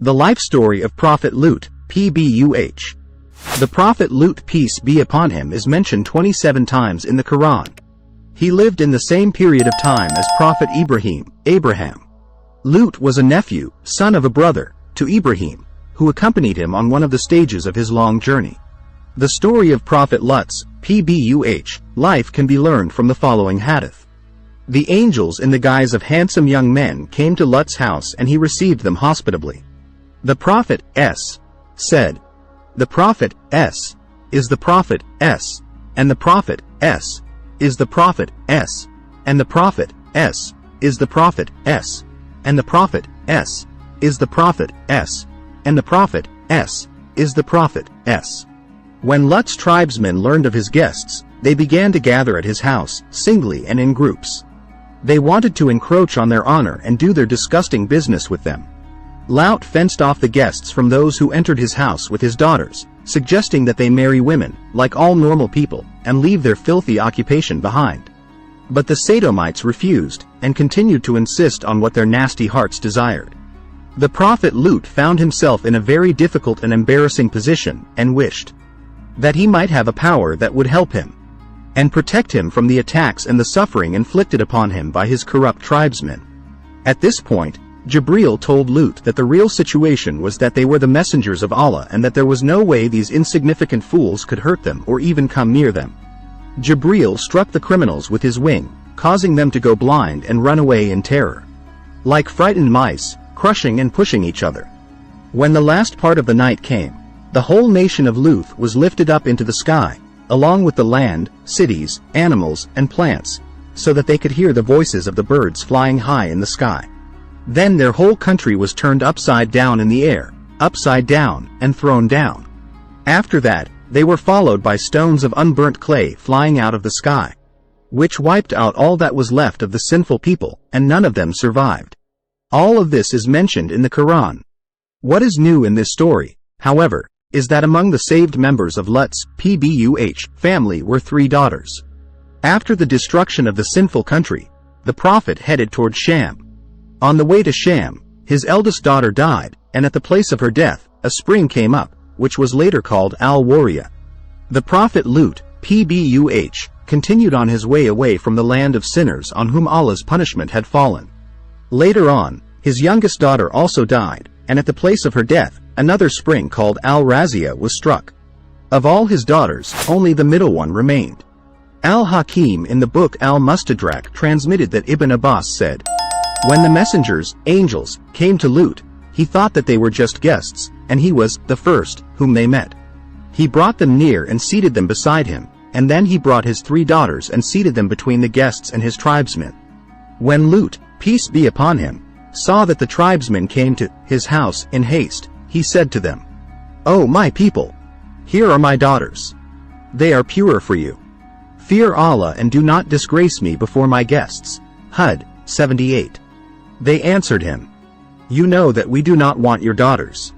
The Life Story of Prophet Lut, PBUH. The Prophet Lut, peace be upon him, is mentioned 27 times in the Quran. He lived in the same period of time as Prophet Abraham. Lut was a nephew, son of a brother, to Ibrahim, who accompanied him on one of the stages of his long journey. The story of Prophet Lut's, PBUH, life can be learned from the following hadith. The angels in the guise of handsome young men came to Lut's house and he received them hospitably. The Prophet said, "The Prophet is the Prophet and the Prophet is the Prophet and the Prophet is the Prophet and the Prophet is the Prophet and the Prophet is the Prophet s." When Lut's tribesmen learned of his guests, they began to gather at his house, singly and in groups. They wanted to encroach on their honor and do their disgusting business with them. Lut fenced off the guests from those who entered his house with his daughters, suggesting that they marry women, like all normal people, and leave their filthy occupation behind. But the Sodomites refused, and continued to insist on what their nasty hearts desired. The Prophet Lut found himself in a very difficult and embarrassing position, and wished that he might have a power that would help him and protect him from the attacks and the suffering inflicted upon him by his corrupt tribesmen. At this point, Jibreel told Lut that the real situation was that they were the messengers of Allah and that there was no way these insignificant fools could hurt them or even come near them. Jibreel struck the criminals with his wing, causing them to go blind and run away in terror, like frightened mice, crushing and pushing each other. When the last part of the night came, the whole nation of Lut was lifted up into the sky, along with the land, cities, animals, and plants, so that they could hear the voices of the birds flying high in the sky. Then their whole country was turned upside down in the air, upside down, and thrown down. After that, they were followed by stones of unburnt clay flying out of the sky, which wiped out all that was left of the sinful people, and none of them survived. All of this is mentioned in the Quran. What is new in this story, however, is that among the saved members of Lut's, PBUH, family were 3 daughters. After the destruction of the sinful country, the Prophet headed toward Sham. On the way to Sham, his eldest daughter died, and at the place of her death, a spring came up, which was later called Al-Wariya. The Prophet Lut, PBUH, continued on his way away from the land of sinners on whom Allah's punishment had fallen. Later on, his youngest daughter also died, and at the place of her death, another spring called Al-Razia was struck. Of all his daughters, only the middle one remained. Al-Hakim in the book Al-Mustadrak transmitted that Ibn Abbas said, "When the messengers, angels, came to Lut, he thought that they were just guests, and he was the first whom they met. He brought them near and seated them beside him, and then he brought his 3 daughters and seated them between the guests and his tribesmen. When Lut, peace be upon him, saw that the tribesmen came to his house in haste, he said to them, 'O my people, here are my daughters. They are pure for you. Fear Allah and do not disgrace me before my guests.'" Hud 78. They answered him, "You know that we do not want your daughters.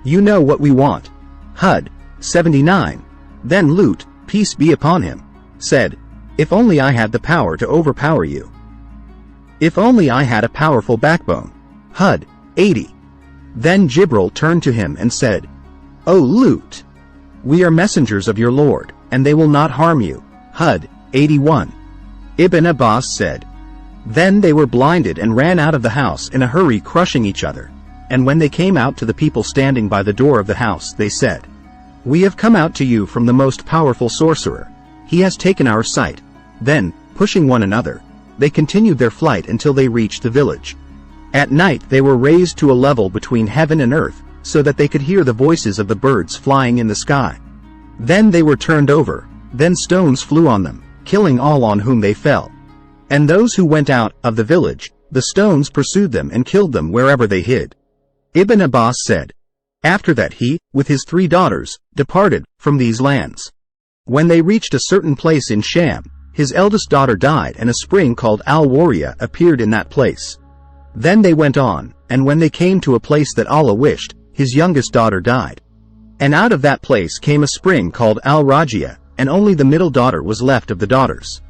You know what we want." Hud 79. Then Lut, peace be upon him, said, "If only I had the power to overpower you. If only I had a powerful backbone." Hud 80. Then Jibreel turned to him and said, "O Lut, we are messengers of your Lord, and they will not harm you." Hud 81. Ibn Abbas said, "Then they were blinded and ran out of the house in a hurry, crushing each other. And when they came out to the people standing by the door of the house, they said, 'We have come out to you from the most powerful sorcerer. He has taken our sight.' Then, pushing one another, they continued their flight until they reached the village. At night they were raised to a level between heaven and earth, so that they could hear the voices of the birds flying in the sky. Then they were turned over, then stones flew on them, killing all on whom they fell. And those who went out of the village, the stones pursued them and killed them wherever they hid." Ibn Abbas said, "After that he, with his 3 daughters, departed from these lands. When they reached a certain place in Sham, his eldest daughter died and a spring called Al-Wariya appeared in that place. Then they went on, and when they came to a place that Allah wished, his youngest daughter died. And out of that place came a spring called Al-Rajia, and only the middle daughter was left of the daughters."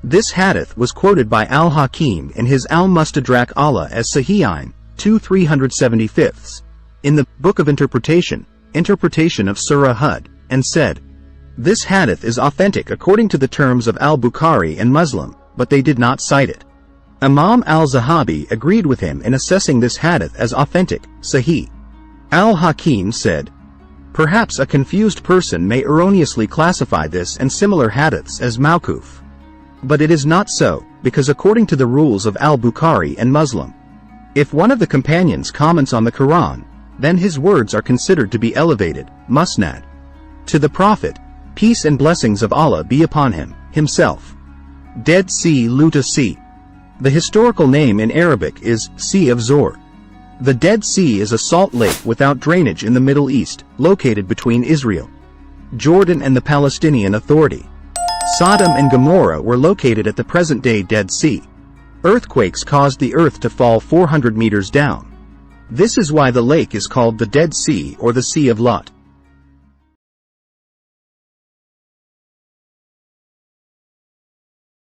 This hadith was quoted by Al-Hakim in his Al-Mustadrak Allah as Sahihain, 2 375. in the Book of Interpretation, interpretation of Surah Hud, and said, "This hadith is authentic according to the terms of al-Bukhari and Muslim, but they did not cite it." Imam al-Zahabi agreed with him in assessing this hadith as authentic, Sahih. Al-Hakim said, "Perhaps a confused person may erroneously classify this and similar hadiths as mawquf. But it is not so, because according to the rules of al-Bukhari and Muslim, if one of the companions comments on the Quran, then his words are considered to be elevated, musnad, to the Prophet, peace and blessings of Allah be upon him, himself. Dead Sea Luta Sea. The historical name in Arabic is Sea of Zor. The Dead Sea is a salt lake without drainage in the Middle East, located between Israel, Jordan and the Palestinian Authority. Sodom and Gomorrah were located at the present-day Dead Sea. Earthquakes caused the earth to fall 400 meters down. This is why the lake is called the Dead Sea or the Sea of Lot.